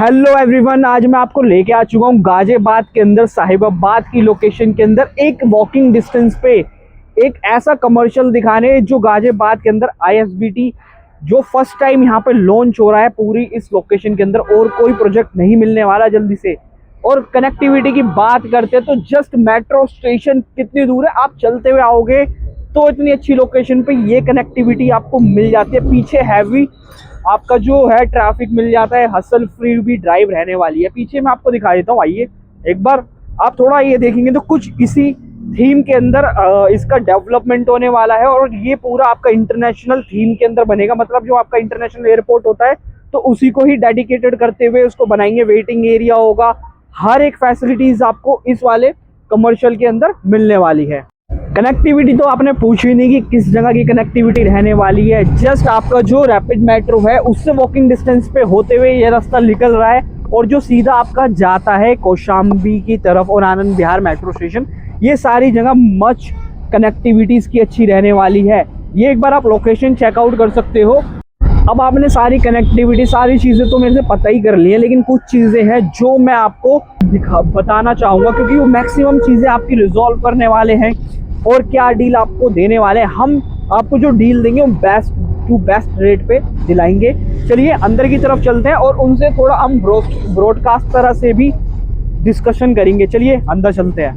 Hello everyone, आज मैं आपको लेके आ चुका हूँ गाजियाबाद के अंदर साहिबाबाद की लोकेशन के अंदर एक वॉकिंग डिस्टेंस पे एक ऐसा कमर्शियल दिखाने जो गाजियाबाद के अंदर आईएसबीटी जो फर्स्ट टाइम यहाँ पे लॉन्च हो रहा है पूरी इस लोकेशन के अंदर। और कोई प्रोजेक्ट नहीं मिलने वाला जल्दी से। और कनेक्टिविटी की बात करते हैं तो जस्ट मेट्रो स्टेशन कितनी दूर है, आप चलते हुए आओगे तो इतनी अच्छी लोकेशन पे ये कनेक्टिविटी आपको मिल जाती है। पीछे हैवी आपका जो है ट्रैफिक मिल जाता है, हसल फ्री भी ड्राइव रहने वाली है। पीछे मैं आपको दिखा देता हूँ, आइए एक बार आप थोड़ा ये देखेंगे तो कुछ इसी थीम के अंदर इसका डेवलपमेंट होने वाला है। और ये पूरा आपका इंटरनेशनल थीम के अंदर बनेगा, मतलब जो आपका इंटरनेशनल एयरपोर्ट होता है तो उसी को ही डेडिकेटेड करते हुए उसको बनाएंगे। वेटिंग एरिया होगा, हर एक फैसिलिटीज आपको इस वाले कमर्शियल के अंदर मिलने वाली है। कनेक्टिविटी तो आपने पूछी नहीं कि किस जगह की कनेक्टिविटी रहने वाली है। जस्ट आपका जो रैपिड मेट्रो है उससे वॉकिंग डिस्टेंस पे होते हुए ये रास्ता निकल रहा है और जो सीधा आपका जाता है कौशाम्बी की तरफ और आनंद विहार मेट्रो स्टेशन, ये सारी जगह मच कनेक्टिविटीज की अच्छी रहने वाली है। ये एक बार आप लोकेशन चेकआउट कर सकते हो। अब आपने सारी कनेक्टिविटी सारी चीज़ें तो मेरे से पता ही कर ली है, लेकिन कुछ चीज़ें हैं जो मैं आपको बताना चाहूँगा क्योंकि वो मैक्सिमम चीज़ें आपकी रिजॉल्व करने वाले हैं। और क्या डील आपको देने वाले हैं, हम आपको जो डील देंगे वो बेस्ट टू बेस्ट रेट पे दिलाएंगे। चलिए अंदर की तरफ चलते हैं और उनसे थोड़ा हम ब्रॉडकास्ट तरह से भी डिस्कशन करेंगे। चलिए अंदर चलते हैं।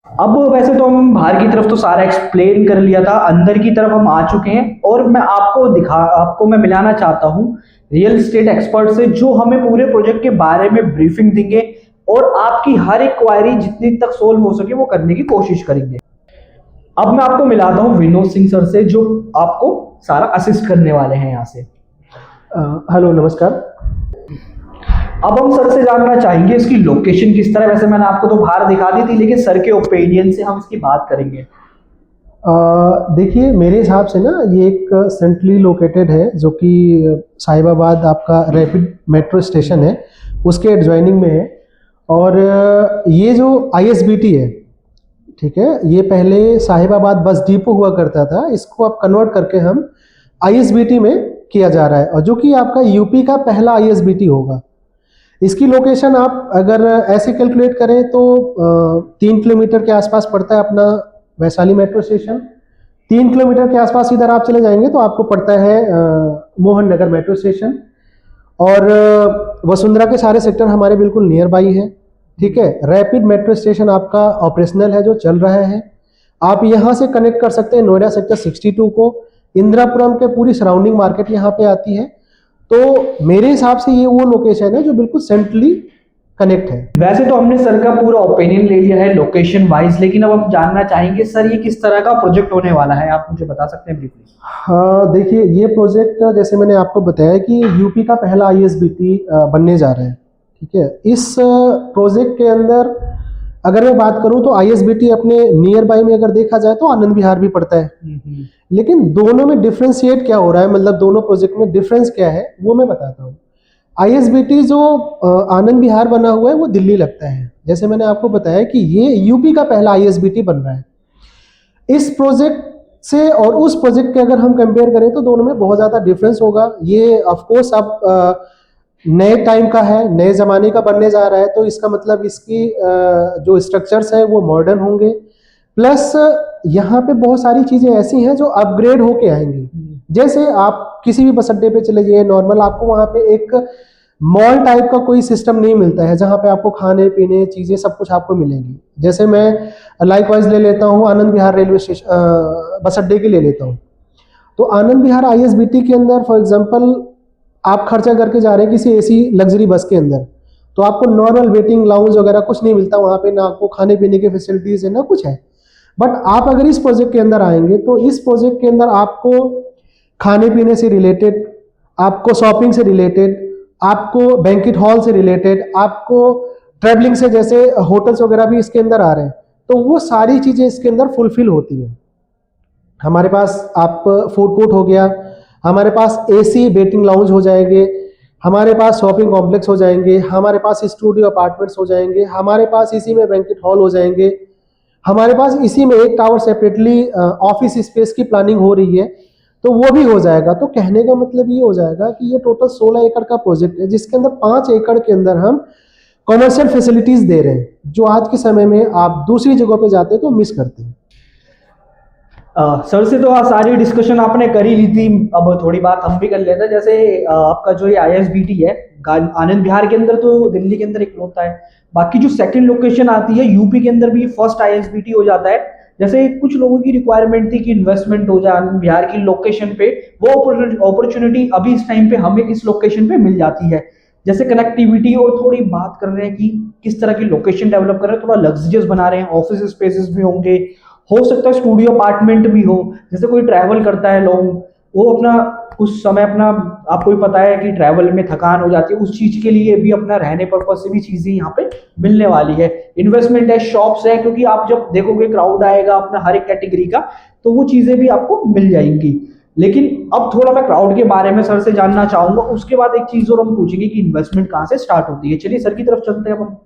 अब वैसे तो हम बाहर की तरफ तो सारा एक्सप्लेन कर लिया था, अंदर की तरफ हम आ चुके हैं और मैं आपको मैं मिलाना चाहता हूँ रियल एस्टेट एक्सपर्ट से जो हमें पूरे प्रोजेक्ट के बारे में ब्रीफिंग देंगे और आपकी हर एक क्वायरी जितनी तक सोल्व हो सके वो करने की कोशिश करेंगे। अब मैं आपको मिलाता हूँ विनोद सिंह सर से जो आपको सारा असिस्ट करने वाले हैं यहाँ से। हेलो नमस्कार। अब हम सर से जानना चाहेंगे इसकी लोकेशन किस तरह। वैसे मैंने आपको तो बाहर दिखा दी थी, लेकिन सर के ओपिनियन से हम इसकी बात करेंगे। देखिए मेरे हिसाब से ना ये एक सेंट्रली लोकेटेड है जो कि साहिबाबाद आपका रैपिड मेट्रो स्टेशन है उसके एडजॉइनिंग में है। और ये जो आईएसबीटी है, ठीक है, ये पहले साहिबाबाद बस डिपो हुआ करता था, इसको अब कन्वर्ट करके हम आईएसबीटी में किया जा रहा है और जो कि आपका यूपी का पहला आईएसबीटी होगा। इसकी लोकेशन आप अगर ऐसे कैलकुलेट करें तो 3 किलोमीटर के आसपास पड़ता है अपना वैशाली मेट्रो स्टेशन। 3 किलोमीटर के आसपास इधर आप चले जाएंगे तो आपको पड़ता है मोहन नगर मेट्रो स्टेशन। और वसुंधरा के सारे सेक्टर हमारे बिल्कुल नियर बाई है, ठीक है। रैपिड मेट्रो स्टेशन आपका ऑपरेशनल है जो चल रहा है। आप यहाँ से कनेक्ट कर सकते हैं नोएडा सेक्टर 62 को। इंदिरापुरम के पूरी सराउंडिंग मार्केट यहाँ पे आती है। तो मेरे हिसाब से ये वो लोकेशन है जो बिल्कुल सेंट्रली कनेक्ट है। वैसे तो हमने सर का पूरा ओपिनियन ले लिया है लोकेशन वाइज, लेकिन अब हम जानना चाहेंगे सर ये किस तरह का प्रोजेक्ट होने वाला है, आप मुझे बता सकते हैं ब्रीफली? हाँ देखिए, ये प्रोजेक्ट जैसे मैंने आपको बताया कि यूपी का पहला आईएसबीटी बनने जा रहा है, ठीक है। इस प्रोजेक्ट के अंदर अगर मैं बात करूं तो आईएसबीटी अपने नियर बाई में अगर देखा जाए तो आनंद विहार भी पड़ता है। लेकिन दोनों में डिफ्रेंशिएट क्या हो रहा है, मतलब दोनों प्रोजेक्ट में डिफरेंस क्या है वो मैं बताता हूँ। आईएसबीटी जो आनंद विहार बना हुआ है वो दिल्ली लगता है। जैसे मैंने आपको बताया कि ये यूपी का पहला आईएसबीटी बन रहा है। इस प्रोजेक्ट से और उस प्रोजेक्ट के अगर हम कंपेयर करें तो दोनों में बहुत ज़्यादा डिफरेंस होगा। ये ऑफकोर्स अब नए टाइम का है, नए ज़माने का बनने जा रहा है, तो इसका मतलब इसकी जो स्ट्रक्चर्स हैं वो मॉडर्न होंगे। प्लस यहाँ पे बहुत सारी चीज़ें ऐसी हैं जो अपग्रेड होके आएंगी। जैसे आप किसी भी बस अड्डे पे चले जाइए, नॉर्मल आपको वहाँ पे एक मॉल टाइप का कोई सिस्टम नहीं मिलता है जहाँ पे आपको खाने पीने चीज़ें सब कुछ आपको मिलेंगी। जैसे मैं लाइकवाइज ले लेता हूँ Anand Vihar railway station bus अड्डे की ले लेता हूँ। तो आनंद विहार आईएसबीटी के अंदर फॉर एग्जांपल आप खर्चा करके जा रहे हैं किसी एसी लग्जरी बस के अंदर, तो आपको नॉर्मल वेटिंग लाउंज वगैरह कुछ नहीं मिलता वहाँ पे, ना आपको खाने पीने की फैसिलिटीज़ है ना कुछ है। बट आप अगर इस प्रोजेक्ट के अंदर आएंगे तो इस प्रोजेक्ट के अंदर आपको खाने पीने से रिलेटेड, आपको शॉपिंग से रिलेटेड, आपको बैंक्वेट हॉल से रिलेटेड, आपको ट्रैवलिंग से, जैसे होटल्स वगैरह भी इसके अंदर आ रहे हैं, तो वो सारी चीज़ें इसके अंदर फुलफिल होती हैं। हमारे पास आप फूड कोर्ट हो गया, हमारे पास एसी वेटिंग लाउंज हो जाएंगे, हमारे पास शॉपिंग कॉम्प्लेक्स हो जाएंगे, हमारे पास स्टूडियो अपार्टमेंट्स हो जाएंगे, हमारे पास इसी में बैंक्वेट हॉल हो जाएंगे, हमारे पास इसी में एक टावर सेपरेटली ऑफिस स्पेस की प्लानिंग हो रही है। तो वो भी हो जाएगा। तो कहने का मतलब ये हो जाएगा कि ये टोटल 16 एकड़ का प्रोजेक्ट है, जिसके अंदर 5 एकड़ के अंदर हम कॉमर्शियल फैसिलिटीज दे रहे हैं, जो आज के समय में आप दूसरी जगहों पे जाते हैं तो मिस करते हैं। सर से तो सारी डिस्कशन आपने कर ही ली थी, अब थोड़ी बात हम भी कर लेते हैं। जैसे आपका जो ये आईएसबीटी है, आनंद विहार के अंदर तो दिल्ली के अंदर एक होता है, बाकी जो सेकंड लोकेशन आती है यूपी के अंदर भी फर्स्ट आईएसबीटी हो जाता है। जैसे कुछ लोगों की रिक्वायरमेंट थी कि इन्वेस्टमेंट हो जाए आनंद विहार की लोकेशन पे, वो अपॉर्चुनिटी अभी इस टाइम पे हमें इस लोकेशन पे मिल जाती है। जैसे कनेक्टिविटी, और थोड़ी बात कर रहे हैं कि किस तरह की लोकेशन डेवलप कर रहे हैं, थोड़ा लग्जरियस बना रहे हैं, ऑफिस स्पेसेस भी होंगे, हो सकता है स्टूडियो अपार्टमेंट भी हो। जैसे कोई ट्रैवल करता है लोग, वो अपना उस समय अपना, आपको भी पता है कि ट्रैवल में थकान हो जाती है, उस चीज के लिए भी अपना रहने पर्पज से भी चीजें यहाँ पे मिलने वाली है। इन्वेस्टमेंट है, शॉप्स है, क्योंकि आप जब देखोगे क्राउड आएगा अपना हर एक कैटेगरी का, तो वो चीजें भी आपको मिल जाएंगी। लेकिन अब थोड़ा मैं क्राउड के बारे में सर से जानना चाहूंगा, उसके बाद एक चीज और हम पूछेंगे कि इन्वेस्टमेंट कहाँ से स्टार्ट होती है। चलिए सर की तरफ चलते हैं हम।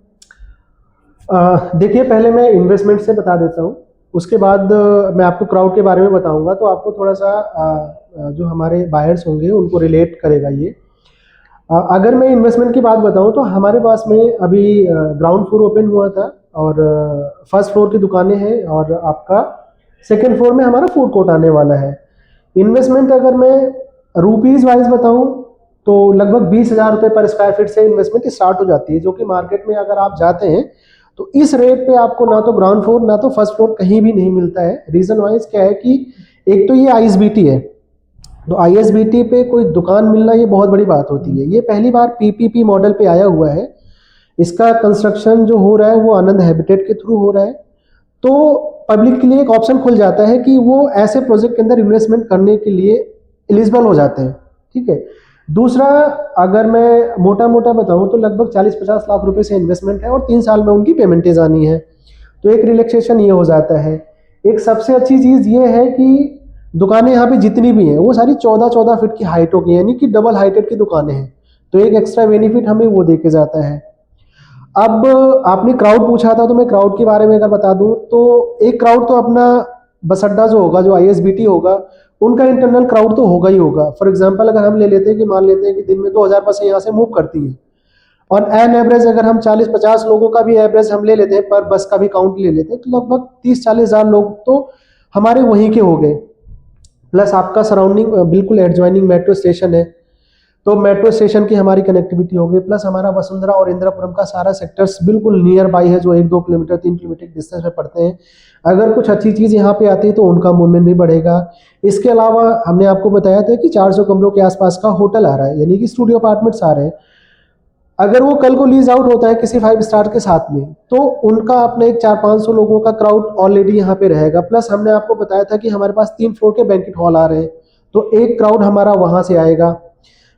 देखिए, पहले मैं इन्वेस्टमेंट से बता देता हूँ, उसके बाद मैं आपको क्राउड के बारे में बताऊंगा, तो आपको थोड़ा सा जो हमारे बायर्स होंगे उनको रिलेट करेगा ये। अगर मैं इन्वेस्टमेंट की बात बताऊं तो हमारे पास में अभी ग्राउंड फ्लोर ओपन हुआ था, और फर्स्ट फ्लोर की दुकानें हैं, और आपका सेकेंड फ्लोर में हमारा फूड कोर्ट आने वाला है। इन्वेस्टमेंट अगर मैं रुपीज़ वाइज बताऊं तो लगभग 20,000 रुपये पर स्क्वायर फीट से इन्वेस्टमेंट स्टार्ट हो जाती है, जो कि मार्केट में अगर आप जाते हैं तो इस रेट पे आपको ना तो ग्राउंड फ्लोर ना तो फर्स्ट फ्लोर कहीं भी नहीं मिलता है। रीजन वाइज क्या है कि एक तो ये आईएसबीटी है, तो आईएसबीटी पे कोई दुकान मिलना ये बहुत बड़ी बात होती है। ये पहली बार पीपीपी मॉडल पे आया हुआ है, इसका कंस्ट्रक्शन जो हो रहा है वो आनंद हैबिटेट के थ्रू हो रहा है, तो पब्लिक के लिए एक ऑप्शन खुल जाता है कि वो ऐसे प्रोजेक्ट के अंदर इन्वेस्टमेंट करने के लिए एलिजिबल हो जाते हैं। ठीक है। दूसरा, अगर मैं मोटा मोटा बताऊं तो लगभग 40-50 लाख रुपए से इन्वेस्टमेंट है, और 3 साल में उनकी पेमेंटेज आनी है, तो एक रिलैक्सेशन ये हो जाता है। एक सबसे अच्छी चीज़ ये है कि दुकानें यहाँ पे जितनी भी हैं वो सारी 14-14 फीट की हाइटों की, यानी कि डबल हाइटेड की दुकानें हैं, तो एक एक्स्ट्रा बेनिफिट हमें वो दे के जाता है। अब आपने क्राउड पूछा था, तो मैं क्राउड के बारे में अगर बता दूं तो एक क्राउड तो अपना बस अड्डा जो होगा, जो आईएसबीटी होगा, उनका इंटरनल क्राउड तो होगा ही होगा। फॉर एग्जांपल अगर हम ले लेते हैं कि मान लेते हैं कि दिन में 2000 बसें यहाँ से मूव करती हैं, और एन एवरेज अगर हम 40-50 लोगों का भी एवरेज हम ले लेते हैं, पर बस का भी काउंट ले लेते हैं, तो लगभग 30-40 हज़ार लोग तो हमारे वहीं के हो गए। प्लस आपका सराउंडिंग बिल्कुल एडजॉइनिंग मेट्रो स्टेशन है, तो मेट्रो स्टेशन की हमारी कनेक्टिविटी हो गई। प्लस हमारा वसुंधरा और इंदिरापुरम का सारा सेक्टर्स बिल्कुल नियर बाई है, जो 1-2 किलोमीटर 3 किलोमीटर डिस्टेंस पे पड़ते हैं। अगर कुछ अच्छी चीज़ यहाँ पे आती है तो उनका मूवमेंट भी बढ़ेगा। इसके अलावा हमने आपको बताया था कि 400 कमरों के आसपास का होटल आ रहा है, यानी कि स्टूडियो अपार्टमेंट्स आ रहे हैं। अगर वो कल को लीज आउट होता है किसी 5 स्टार के साथ में, तो उनका अपने एक 400-500 लोगों का क्राउड ऑलरेडी यहाँ पे रहेगा। प्लस हमने आपको बताया था कि हमारे पास 3 फ्लोर के बैंकेट हॉल आ रहे हैं, तो एक क्राउड हमारा वहां से आएगा।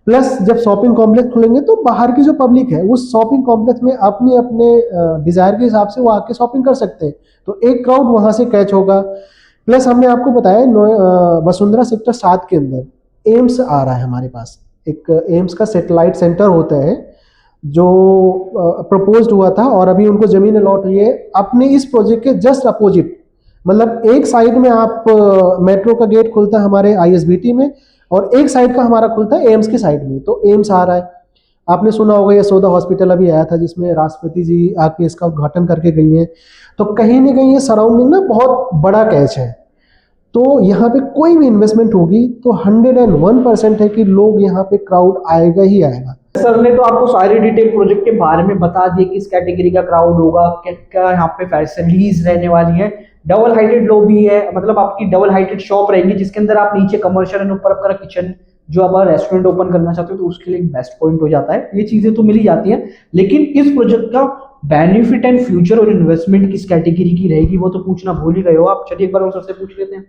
प्लस जब शॉपिंग कॉम्प्लेक्स खुलेंगे तो बाहर की जो पब्लिक है उस शॉपिंग कॉम्प्लेक्स में अपने अपने डिजायर के हिसाब से वो आके शॉपिंग कर सकते हैं, तो एक क्राउड वहां से कैच होगा। प्लस हमने आपको बताया वसुंधरा सेक्टर 7 के अंदर एम्स आ रहा है हमारे पास। एक एम्स का सैटेलाइट सेंटर होता है जो प्रपोज्ड हुआ था, और अभी उनको जमीन अलॉट हुई है अपने इस प्रोजेक्ट के जस्ट अपोजिट। मतलब एक साइड में आप मेट्रो का गेट खुलता है हमारे आईएसबीटी में, और एक साइड का हमारा खुलता है एम्स की साइड में, तो एम्स आ रहा है। आपने सुना होगा यशोदा हॉस्पिटल अभी आया था, जिसमें राष्ट्रपति जी आके इसका उद्घाटन करके गई हैं। तो कहीं ना कहीं ये सराउंडिंग ना बहुत बड़ा कैच है, तो यहाँ पे कोई भी इन्वेस्टमेंट होगी तो 101% है कि लोग यहाँ पे क्राउड आएगा ही आएगा। सर ने तो आपको सारी डिटेल प्रोजेक्ट के बारे में बता दी, किस कैटेगरी का क्राउड होगा, क्या क्या यहाँ पे फैसिलिटीज रहने वाली है। डबल हाइटेड लॉबी है, मतलब आपकी डबल हाइटेड शॉप रहेंगी, जिसके अंदर आप नीचे कमर्शियल और ऊपर आपका किचन, जो आप रेस्टोरेंट ओपन करना चाहते हो तो उसके लिए बेस्ट पॉइंट हो जाता है। ये चीजें तो मिल ही जाती हैं, लेकिन इस प्रोजेक्ट का बेनिफिट एंड फ्यूचर और इन्वेस्टमेंट किस कैटेगरी की रहेगी वो तो पूछना भूल ही गए हो आप। चलिए एक बार सर से पूछ लेते हैं।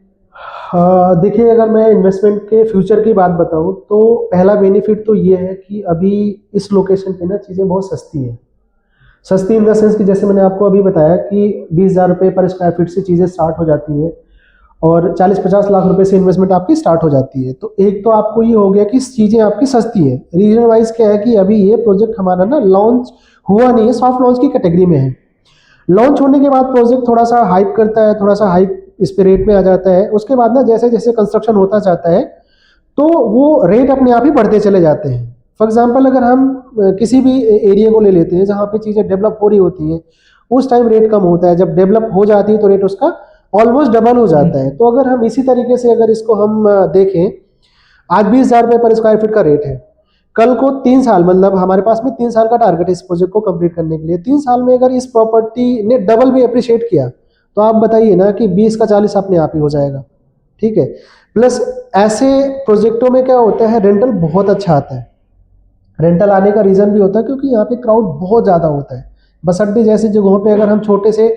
देखिए, अगर मैं इन्वेस्टमेंट के फ्यूचर की बात बताऊं तो पहला बेनिफिट तो ये है कि अभी इस लोकेशन पे ना चीज़ें बहुत सस्ती हैं। सस्ती इन द सेंस कि जैसे मैंने आपको अभी बताया कि 20,000 रुपये पर स्क्वायर फीट से चीज़ें स्टार्ट हो जाती हैं, और 40-50 लाख रुपए से इन्वेस्टमेंट आपकी स्टार्ट हो जाती है। तो एक तो आपको ये हो गया कि चीज़ें आपकी सस्ती है। रीजन वाइज क्या है कि अभी ये प्रोजेक्ट हमारा ना लॉन्च हुआ नहीं है, सॉफ्ट लॉन्च की कैटेगरी में है। लॉन्च होने के बाद प्रोजेक्ट थोड़ा सा हाइप करता है, थोड़ा सा हाइप इस पे रेट में आ जाता है। उसके बाद ना जैसे जैसे कंस्ट्रक्शन होता जाता है तो वो रेट अपने आप ही बढ़ते चले जाते हैं। फॉर एग्जांपल अगर हम किसी भी एरिया को ले लेते हैं जहाँ पे चीज़ें डेवलप हो रही होती हैं, उस टाइम रेट कम होता है, जब डेवलप हो जाती है तो रेट उसका ऑलमोस्ट डबल हो जाता है। तो अगर हम इसी तरीके से अगर इसको हम देखें, आज 20,000 रुपये पर स्क्वायर फीट का रेट है, कल को 3 साल, मतलब हमारे पास में 3 साल का टारगेट है इस प्रोजेक्ट को कंप्लीट करने के लिए, 3 साल में अगर इस प्रॉपर्टी ने डबल भी अप्रिशिएट किया तो आप बताइए ना कि 20 का 40 अपने आप ही हो जाएगा। ठीक है, प्लस ऐसे प्रोजेक्टों में क्या होता है, रेंटल बहुत अच्छा आता है। रेंटल आने का रीज़न भी होता है क्योंकि यहाँ पे क्राउड बहुत ज़्यादा होता है। बस अड्डे जैसी जगहों पे अगर हम छोटे से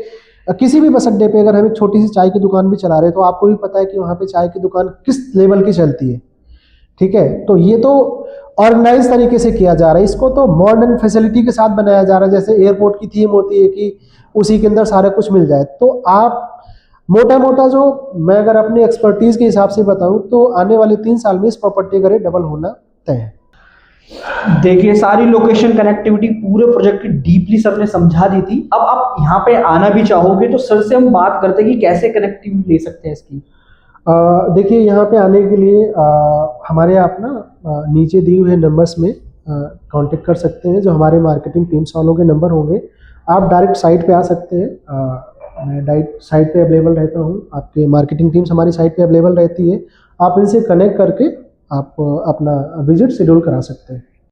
किसी भी बस अड्डे पे अगर हम एक छोटी सी चाय की दुकान भी चला रहे हैं तो आपको भी पता है कि वहाँ पे चाय की दुकान किस लेवल की चलती है। ठीक है, तो ये तो ऑर्गेनाइज तरीके से किया जा रहा है, इसको तो मॉडर्न फैसिलिटी के साथ बनाया जा रहा है, जैसे एयरपोर्ट की थीम होती है कि उसी के अंदर सारा कुछ मिल जाए। तो आप मोटा मोटा जो मैं अगर अपनी एक्सपर्टीज के हिसाब से बताऊं तो आने वाले 3 साल में इस प्रॉपर्टी का रेट डबल होना तय है। देखिए, सारी लोकेशन कनेक्टिविटी पूरे प्रोजेक्ट की डीपली सर ने समझा दी थी। अब आप यहाँ पे आना भी चाहोगे तो सर से हम बात करते हैं कि कैसे कनेक्टिविटी ले सकते हैं इसकी। देखिए, यहाँ पे आने के लिए हमारे आप ना नीचे दिए हुए नंबर्स में कांटेक्ट कर सकते हैं, जो हमारे मार्केटिंग टीम्स वालों के नंबर होंगे। आप डायरेक्ट साइट पे आ सकते हैं, मैं डायरेक्ट साइट पे अवेलेबल रहता हूँ, आपके मार्केटिंग टीम्स हमारी साइट पे अवेलेबल रहती है। आप इनसे कनेक्ट करके आप अपना विजिट शेड्यूल करा सकते हैं।